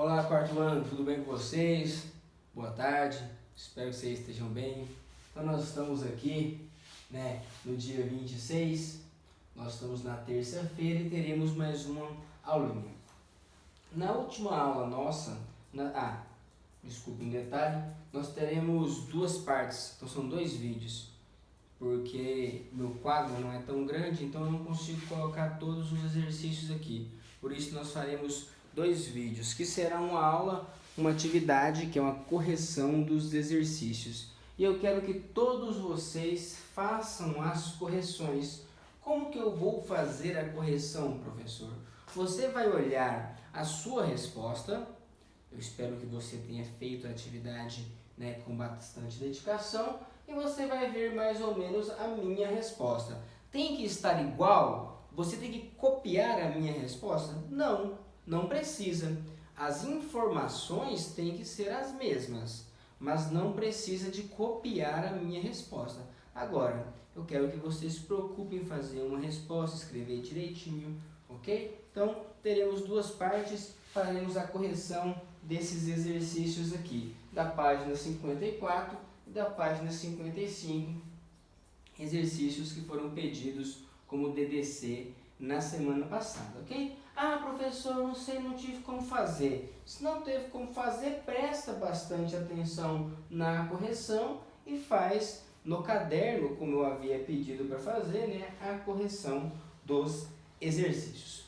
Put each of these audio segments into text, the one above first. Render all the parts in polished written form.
Olá, quarto ano, tudo bem com vocês? Boa tarde, espero que vocês estejam bem. Então nós estamos aqui, no dia 26, nós estamos na terça-feira e teremos mais uma aulinha. Na última aula nossa, desculpa, um detalhe, nós teremos duas partes, então são dois vídeos, porque meu quadro não é tão grande, então eu não consigo colocar todos os exercícios aqui. Por isso nós faremos dois vídeos, que será uma aula, uma atividade que é uma correção dos exercícios. E eu quero que todos vocês façam as correções. Como que eu vou fazer a correção, professor? Você vai olhar a sua resposta. Eu espero que você tenha feito a atividade com bastante dedicação. E você vai ver mais ou menos a minha resposta. Tem que estar igual? Você tem que copiar a minha resposta? Não precisa. As informações têm que ser as mesmas, mas não precisa de copiar a minha resposta. Agora, eu quero que vocês se preocupem em fazer uma resposta, escrever direitinho, ok? Então, teremos duas partes, faremos a correção desses exercícios aqui, da página 54 e da página 55, exercícios que foram pedidos como DDC na semana passada, ok? Professor, não tive como fazer. Se não teve como fazer, presta bastante atenção na correção e faz no caderno, como eu havia pedido para fazer, a correção dos exercícios.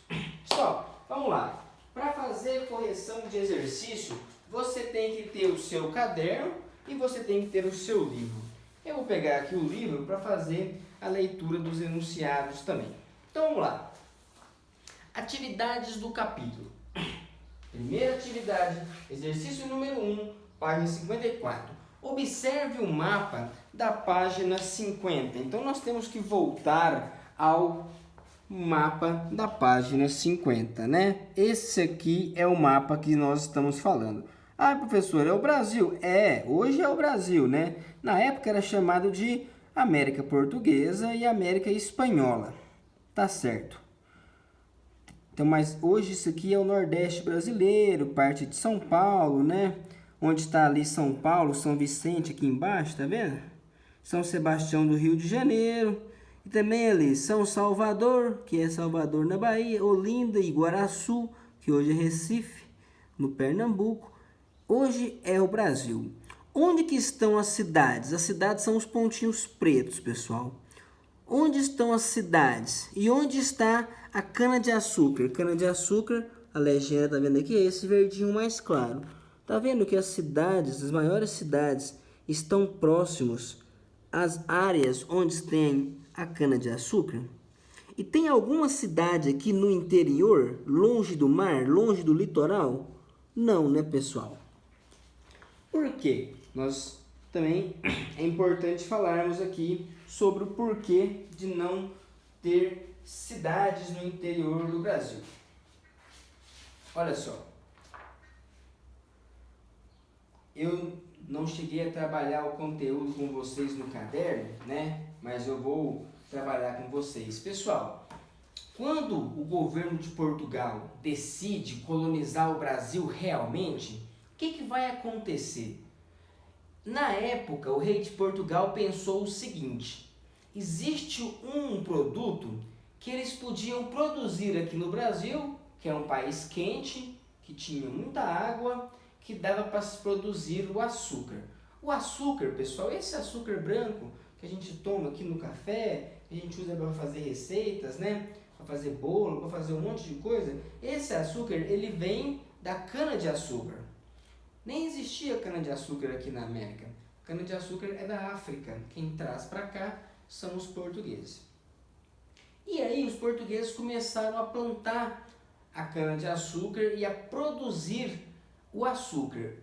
Pessoal, vamos lá. Para fazer correção de exercício, você tem que ter o seu caderno e você tem que ter o seu livro. Eu vou pegar aqui o livro para fazer a leitura dos enunciados também. Então vamos lá. Atividades do capítulo. Primeira atividade, exercício número 1, página 54. Observe o mapa da página 50. Então nós temos que voltar ao mapa da página 50, Esse aqui é o mapa que nós estamos falando. Professor, é o Brasil? Hoje é o Brasil, Na época era chamado de América Portuguesa e América Espanhola. Tá certo. Então, mas hoje isso aqui é o Nordeste brasileiro, parte de São Paulo, Onde está ali São Paulo, São Vicente aqui embaixo, tá vendo? São Sebastião do Rio de Janeiro. E também ali São Salvador, que é Salvador na Bahia, Olinda e Iguaraçu, que hoje é Recife, no Pernambuco. Hoje é o Brasil. Onde que estão as cidades? As cidades são os pontinhos pretos, pessoal. Onde estão as cidades? E onde está a cana-de-açúcar? Cana-de-açúcar, a legenda, tá vendo aqui? É esse verdinho mais claro. Tá vendo que as cidades, as maiores cidades, estão próximos às áreas onde tem a cana-de-açúcar? E tem alguma cidade aqui no interior, longe do mar, longe do litoral? Não, pessoal? Por quê? Nós também é importante falarmos aqui sobre o porquê de não ter cidades no interior do Brasil. Olha só, eu não cheguei a trabalhar o conteúdo com vocês no caderno, Mas eu vou trabalhar com vocês. Pessoal, quando o governo de Portugal decide colonizar o Brasil realmente, o que vai acontecer? Na época, o rei de Portugal pensou o seguinte: existe um produto que eles podiam produzir aqui no Brasil, que é um país quente, que tinha muita água, que dava para se produzir o açúcar. O açúcar, pessoal, esse açúcar branco que a gente toma aqui no café, que a gente usa para fazer receitas, Para fazer bolo, para fazer um monte de coisa, esse açúcar, ele vem da cana-de-açúcar. Nem existia cana-de-açúcar aqui na América. Cana-de-açúcar é da África. Quem traz para cá são os portugueses. E aí os portugueses começaram a plantar a cana-de-açúcar e a produzir o açúcar.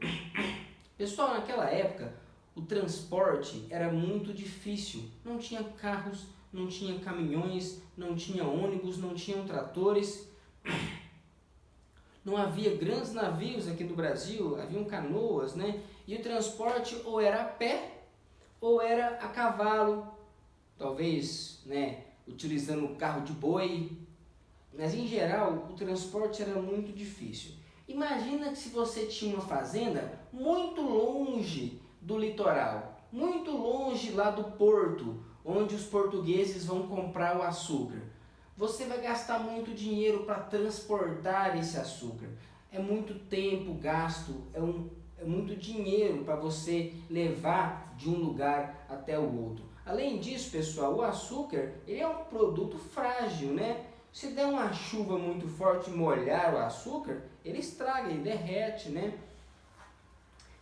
Pessoal, naquela época, o transporte era muito difícil. Não tinha carros, não tinha caminhões, não tinha ônibus, não tinham tratores. Não havia grandes navios aqui no Brasil, haviam canoas, E o transporte ou era a pé ou era a cavalo, talvez, utilizando o carro de boi. Mas em geral o transporte era muito difícil. Imagina que se você tinha uma fazenda muito longe do litoral, muito longe lá do porto, onde os portugueses vão comprar o açúcar. Você vai gastar muito dinheiro para transportar esse açúcar. É muito tempo gasto, é muito dinheiro para você levar de um lugar até o outro. Além disso, pessoal, o açúcar ele é um produto frágil, né? Se der uma chuva muito forte e molhar o açúcar, ele estraga, ele derrete, né?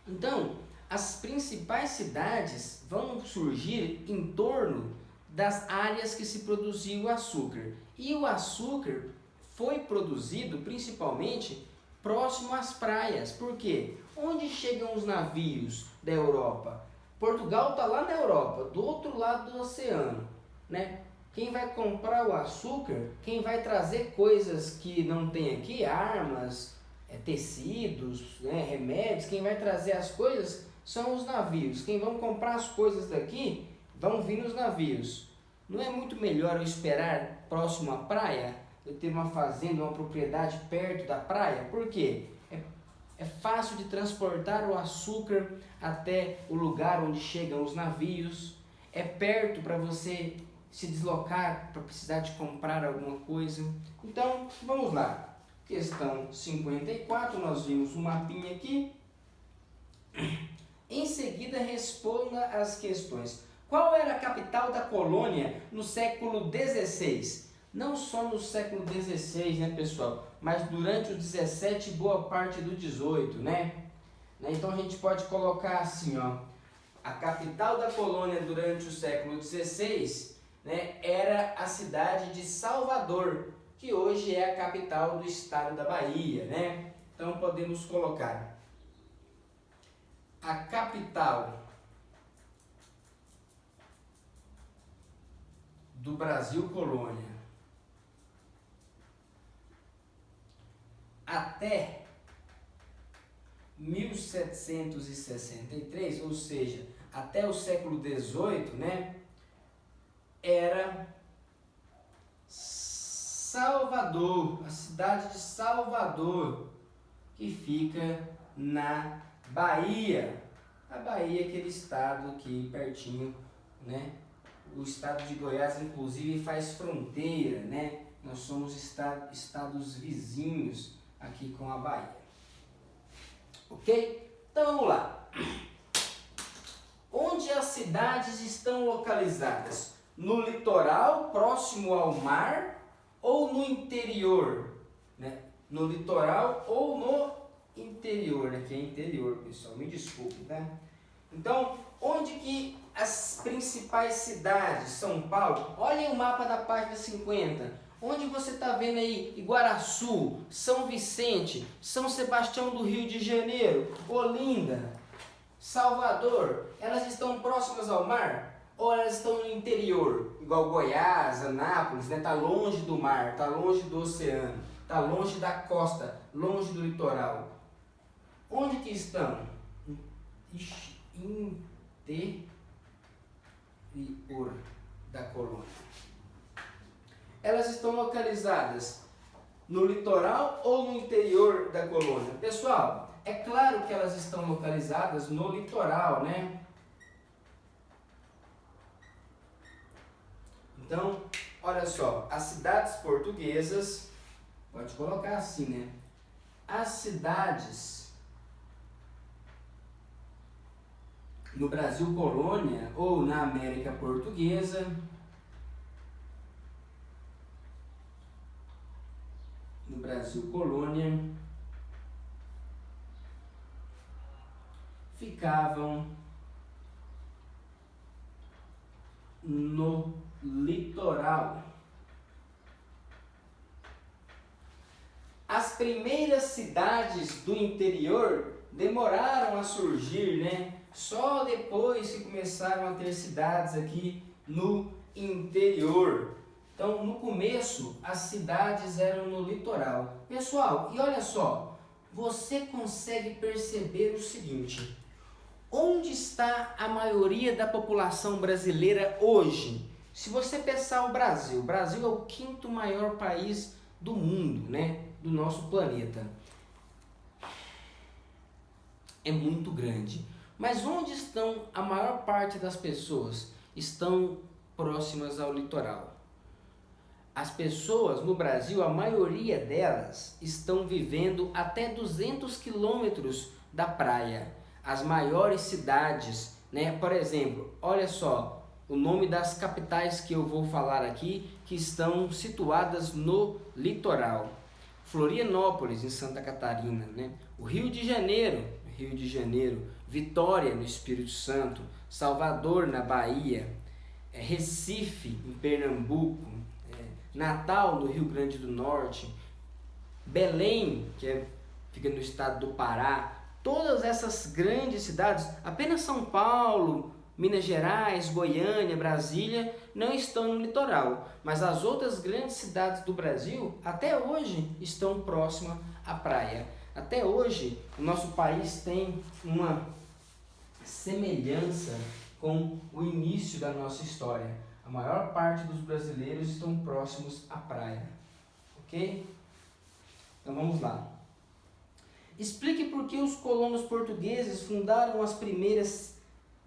Então, as principais cidades vão surgir em torno das áreas que se produzia o açúcar. E o açúcar foi produzido principalmente próximo às praias. Por quê? Onde chegam os navios da Europa? Portugal está lá na Europa, do outro lado do oceano, né? Quem vai comprar o açúcar, quem vai trazer coisas que não tem aqui, armas, tecidos, né, remédios, quem vai trazer as coisas são os navios. Quem vão comprar as coisas daqui vão vir nos navios. Não é muito melhor eu esperar próximo à praia? Eu ter uma fazenda, uma propriedade perto da praia? Por quê? É fácil de transportar o açúcar até o lugar onde chegam os navios. É perto para você se deslocar para precisar de comprar alguma coisa. Então, vamos lá. Questão 54, nós vimos um mapinha aqui. Em seguida, responda as questões. Qual era a capital da colônia no século XVI? Não só no século XVI, né, pessoal? Mas durante o 17 e boa parte do 18, né? Então a gente pode colocar assim, ó. A capital da colônia durante o século XVI, né, era a cidade de Salvador, que hoje é a capital do estado da Bahia, né? Então podemos colocar a capital do Brasil colônia até 1763, ou seja, até o século XVIII, né, era Salvador, a cidade de Salvador, que fica na Bahia. A Bahia é aquele estado aqui pertinho, né? O estado de Goiás, inclusive, faz fronteira, né? Nós somos estados vizinhos aqui com a Bahia. Ok? Então vamos lá. Onde as cidades estão localizadas? No litoral, próximo ao mar, ou no interior? Né? No litoral ou no interior, né? Que é interior, pessoal, me desculpe, tá? Então, onde que as principais cidades, São Paulo, olhem o mapa da página 50, onde você está vendo aí Iguaraçu, São Vicente, São Sebastião do Rio de Janeiro, Olinda, Salvador, elas estão próximas ao mar ou elas estão no interior, igual Goiás, Anápolis, né? Tá longe do mar, tá longe do oceano, tá longe da costa, longe do litoral. Onde que estão? Interior da colônia. Elas estão localizadas no litoral ou no interior da colônia? Pessoal, é claro que elas estão localizadas no litoral, né? Então, olha só, as cidades portuguesas, pode colocar assim, né? As cidades no Brasil colônia ou na América portuguesa, no Brasil colônia, ficavam no litoral. As primeiras cidades do interior demoraram a surgir, né? Só depois que começaram a ter cidades aqui no interior. Então, no começo, as cidades eram no litoral. Pessoal, e olha só, você consegue perceber o seguinte: onde está a maioria da população brasileira hoje? Se você pensar o Brasil é o quinto maior país do mundo, né? Do nosso planeta. é muito grande. Mas onde estão a maior parte das pessoas? Estão próximas ao litoral. As pessoas no Brasil, a maioria delas, estão vivendo até 200 quilômetros da praia. As maiores cidades, né? Por exemplo, olha só o nome das capitais que eu vou falar aqui, que estão situadas no litoral. Florianópolis, em Santa Catarina, né? O Rio de Janeiro, Vitória, no Espírito Santo, Salvador, na Bahia, Recife, em Pernambuco, Natal, no Rio Grande do Norte, Belém, fica no estado do Pará. Todas essas grandes cidades, apenas São Paulo, Minas Gerais, Goiânia, Brasília, não estão no litoral. Mas as outras grandes cidades do Brasil, até hoje, estão próximas à praia. Até hoje, o nosso país tem uma semelhança com o início da nossa história. A maior parte dos brasileiros estão próximos à praia. Ok? Então vamos lá. Explique por que os colonos portugueses fundaram as primeiras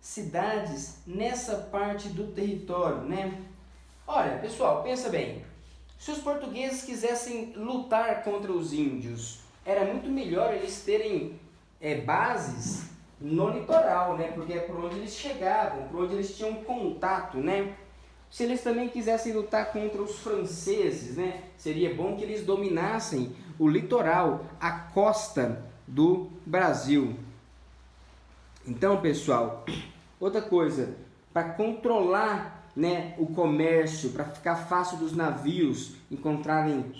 cidades nessa parte do território, né? Olha, pessoal, pensa bem. Se os portugueses quisessem lutar contra os índios, era muito melhor eles terem bases no litoral, né? Porque é por onde eles chegavam, por onde eles tinham contato, né? Se eles também quisessem lutar contra os franceses, né? Seria bom que eles dominassem o litoral, a costa do Brasil. Então, pessoal, outra coisa, para controlar, né, o comércio, para ficar fácil dos navios encontrarem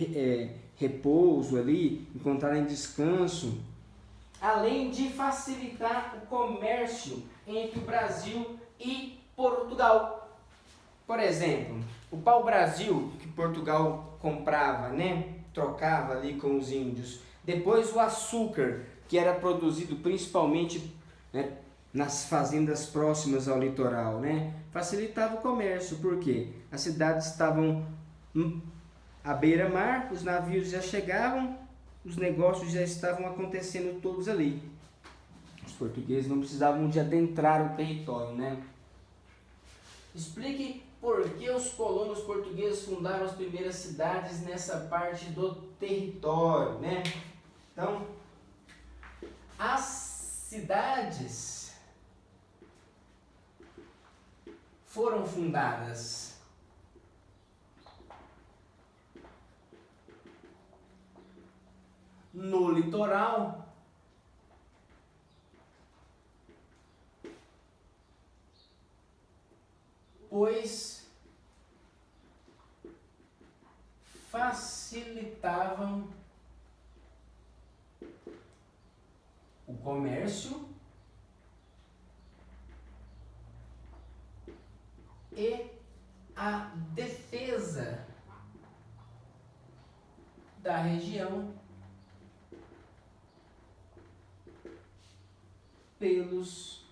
repouso ali, encontrarem descanso, além de facilitar o comércio entre o Brasil e Portugal. Por exemplo, o pau-brasil que Portugal comprava, né, trocava ali com os índios. Depois o açúcar, que era produzido principalmente, né, nas fazendas próximas ao litoral, né, facilitava o comércio. Por quê? As cidades estavam à beira-mar, os navios já chegavam, os negócios já estavam acontecendo todos ali. Os portugueses não precisavam de adentrar o território, né? Explique por que os colonos portugueses fundaram as primeiras cidades nessa parte do território, né? Então, as cidades foram fundadas no litoral, pois facilitavam o comércio e a defesa da região pelos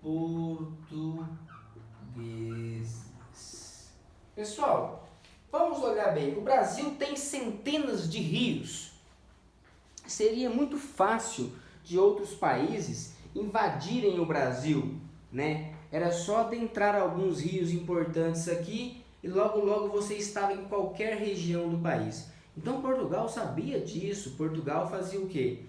portugueses. Pessoal, vamos olhar bem. O Brasil tem centenas de rios. Seria muito fácil de outros países invadirem o Brasil, né? Era só adentrar alguns rios importantes aqui e logo logo você estava em qualquer região do país. Então Portugal sabia disso. Portugal fazia o quê?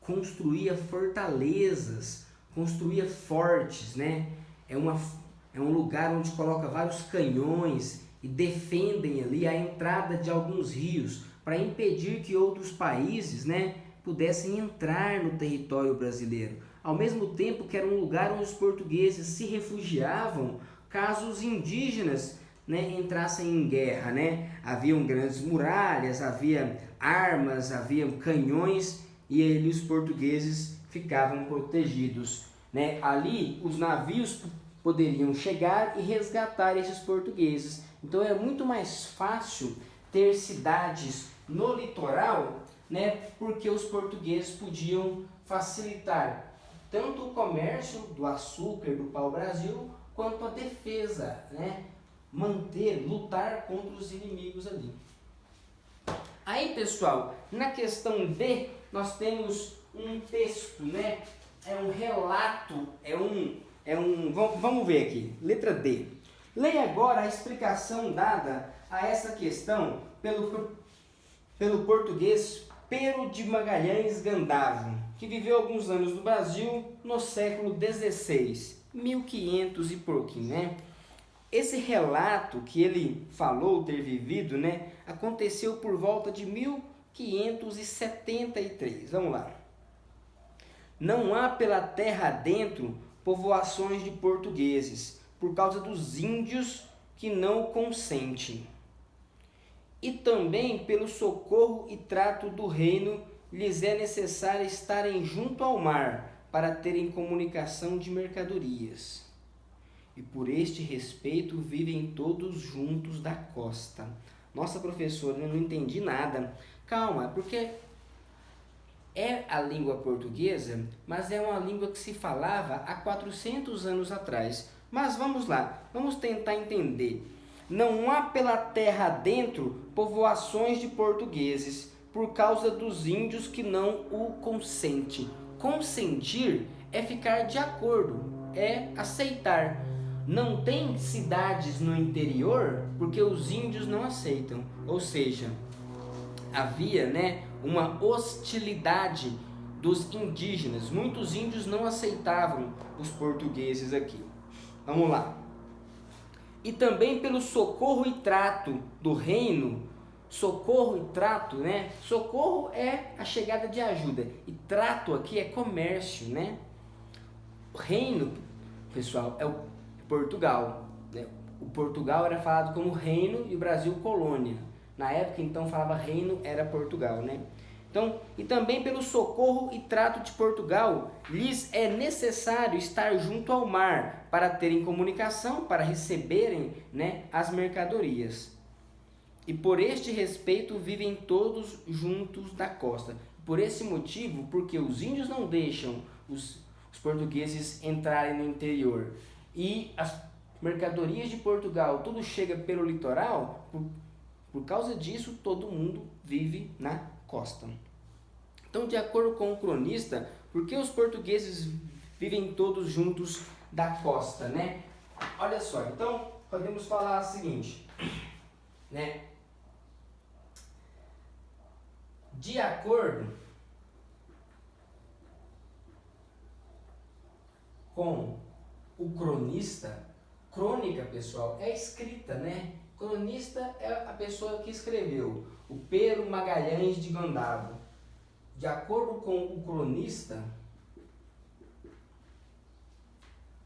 Construía fortalezas, construía fortes, né? É um lugar onde coloca vários canhões e defendem ali a entrada de alguns rios para impedir que outros países, né, pudessem entrar no território brasileiro. Ao mesmo tempo que era um lugar onde os portugueses se refugiavam caso os indígenas, né, entrassem em guerra, né? Haviam grandes muralhas, havia armas, havia canhões e ali os portugueses ficavam protegidos, né? Ali os navios poderiam chegar e resgatar esses portugueses. Então é muito mais fácil ter cidades no litoral, né? Porque os portugueses podiam facilitar tanto o comércio do açúcar do pau-brasil quanto a defesa, né? Lutar contra os inimigos ali. Aí, pessoal, na questão D, nós temos um texto, né? É um relato, vamos ver aqui, letra D. Leia agora a explicação dada a essa questão pelo português Pero de Magalhães Gandavo, que viveu alguns anos no Brasil no século XVI, 1500 e pouquinho, né? Esse relato que ele falou ter vivido, né, aconteceu por volta de 1573. Vamos lá. Não há pela terra adentro povoações de portugueses, por causa dos índios que não consentem. E também pelo socorro e trato do reino lhes é necessário estarem junto ao mar para terem comunicação de mercadorias. E por este respeito vivem todos juntos da costa. Nossa, professora, eu não entendi nada. Calma, porque é a língua portuguesa, mas é uma língua que se falava há 400 anos atrás. Mas vamos lá, vamos tentar entender. Não há pela terra adentro povoações de portugueses, por causa dos índios que não o consentem. Consentir é ficar de acordo, é aceitar. Não tem cidades no interior porque os índios não aceitam. Ou seja, havia, né, uma hostilidade dos indígenas. Muitos índios não aceitavam os portugueses aqui. Vamos lá. E também pelo socorro e trato do reino. Socorro e trato, né? Socorro é a chegada de ajuda. E trato aqui é comércio, né? O reino, pessoal, é o Portugal, né? O Portugal era falado como reino e o Brasil colônia. Na época, então, falava reino, era Portugal, né? Então, e também pelo socorro e trato de Portugal, lhes é necessário estar junto ao mar para terem comunicação, para receberem, né, as mercadorias. E por este respeito vivem todos juntos da costa. Por esse motivo, porque os índios não deixam os portugueses entrarem no interior e as mercadorias de Portugal, tudo chega pelo litoral, por causa disso todo mundo vive na costa. Então, de acordo com o cronista, por que os portugueses vivem todos juntos da costa, né? Olha só, então podemos falar o seguinte, né? De acordo com o cronista, crônica, pessoal, é escrita, né? Cronista é a pessoa que escreveu, o Pero Magalhães de Gandavo. De acordo com o cronista,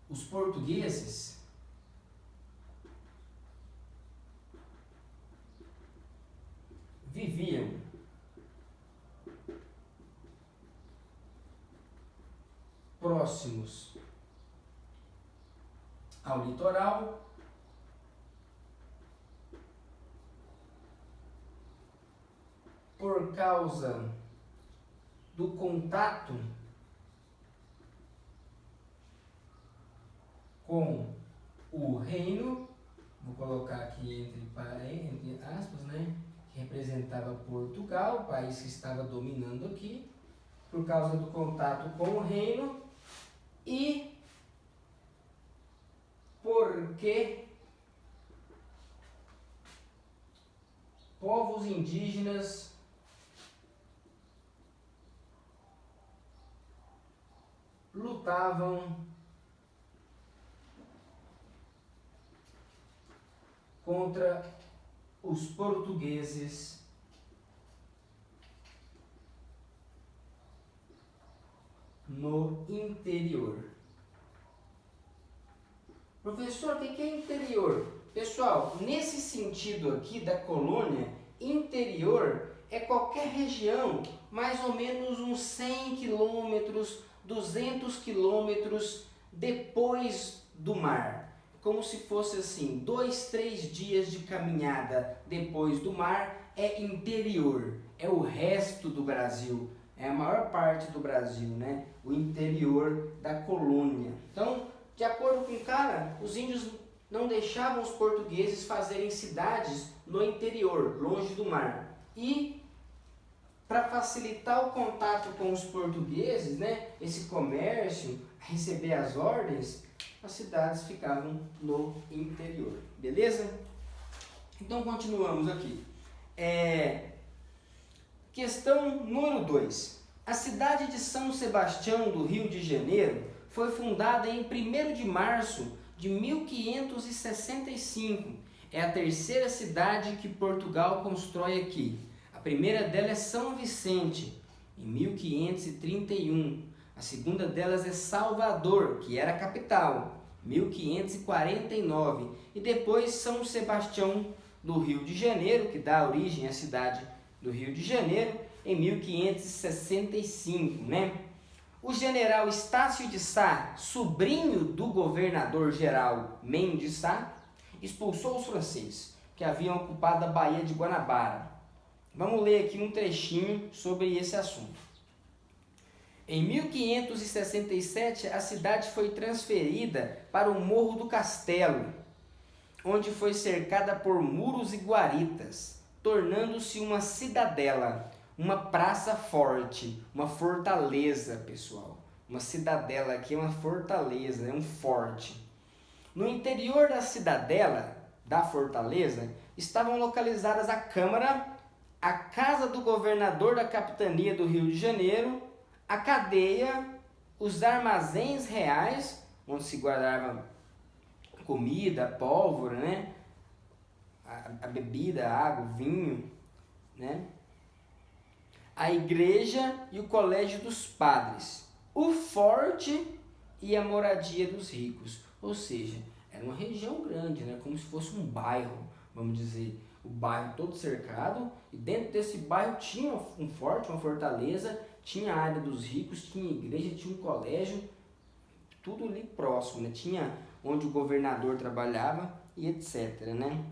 os portugueses viviam próximos ao litoral, por causa do contato com o reino, vou colocar aqui entre aspas, né, que representava Portugal, o país que estava dominando aqui, por causa do contato com o reino e porque povos indígenas lutavam contra os portugueses no interior. Professor, o que é interior? Pessoal, nesse sentido aqui da colônia, interior é qualquer região mais ou menos uns 100 quilômetros, 200 quilômetros depois do mar. Como se fosse assim, 2, 3 dias de caminhada depois do mar é interior, é o resto do Brasil, é a maior parte do Brasil, né? O interior da colônia. Então, de acordo com o cara, os índios não deixavam os portugueses fazerem cidades no interior, longe do mar. E para facilitar o contato com os portugueses, né, esse comércio, receber as ordens, as cidades ficavam no interior, beleza? Então continuamos aqui. Questão número 2. A cidade de São Sebastião do Rio de Janeiro foi fundada em 1º de março de 1565. É a terceira cidade que Portugal constrói aqui. A primeira delas é São Vicente, em 1531. A segunda delas é Salvador, que era a capital, 1549. E depois São Sebastião do Rio de Janeiro, que dá origem à cidade do Rio de Janeiro, em 1565, né? O general Estácio de Sá, sobrinho do governador-geral Mendes de Sá, expulsou os franceses, que haviam ocupado a Baía de Guanabara. Vamos ler aqui um trechinho sobre esse assunto. Em 1567, a cidade foi transferida para o Morro do Castelo, onde foi cercada por muros e guaritas, tornando-se uma cidadela, uma praça forte, uma fortaleza, pessoal. Uma cidadela aqui é uma fortaleza, é um forte. No interior da cidadela, da fortaleza, estavam localizadas a Câmara, a Casa do Governador da Capitania do Rio de Janeiro, a cadeia, os armazéns reais, onde se guardava comida, pólvora, né? A bebida, a água, o vinho, né? A igreja e o colégio dos padres, o forte e a moradia dos ricos. Ou seja, era uma região grande, né? Como se fosse um bairro, vamos dizer. O bairro todo cercado, e dentro desse bairro tinha um forte, uma fortaleza, tinha a área dos ricos, tinha igreja, tinha um colégio, tudo ali próximo, né? Tinha onde o governador trabalhava e etc, né?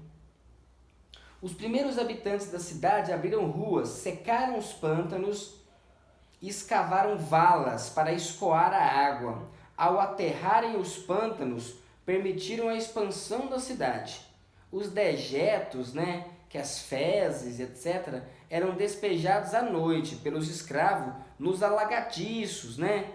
Os primeiros habitantes da cidade abriram ruas, secaram os pântanos e escavaram valas para escoar a água. Ao aterrarem os pântanos, permitiram a expansão da cidade. Os dejetos, né, que as fezes, etc., eram despejados à noite pelos escravos nos alagadiços, né,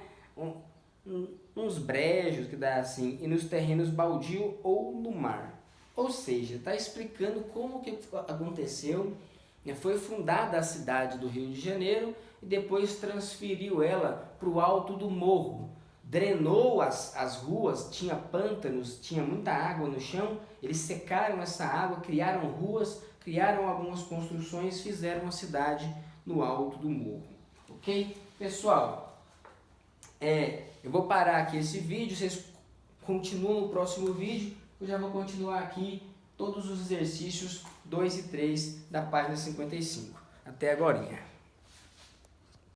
uns brejos que dá assim, e nos terrenos baldios ou no mar. Ou seja, está explicando como que aconteceu, né? Foi fundada a cidade do Rio de Janeiro e depois transferiu ela para o alto do morro. Drenou as ruas, tinha pântanos, tinha muita água no chão, eles secaram essa água, criaram ruas, criaram algumas construções, fizeram a cidade no alto do morro. Ok? Pessoal, eu vou parar aqui esse vídeo, vocês continuam no próximo vídeo, eu já vou continuar aqui todos os exercícios 2 e 3 da página 55. Até agorinha.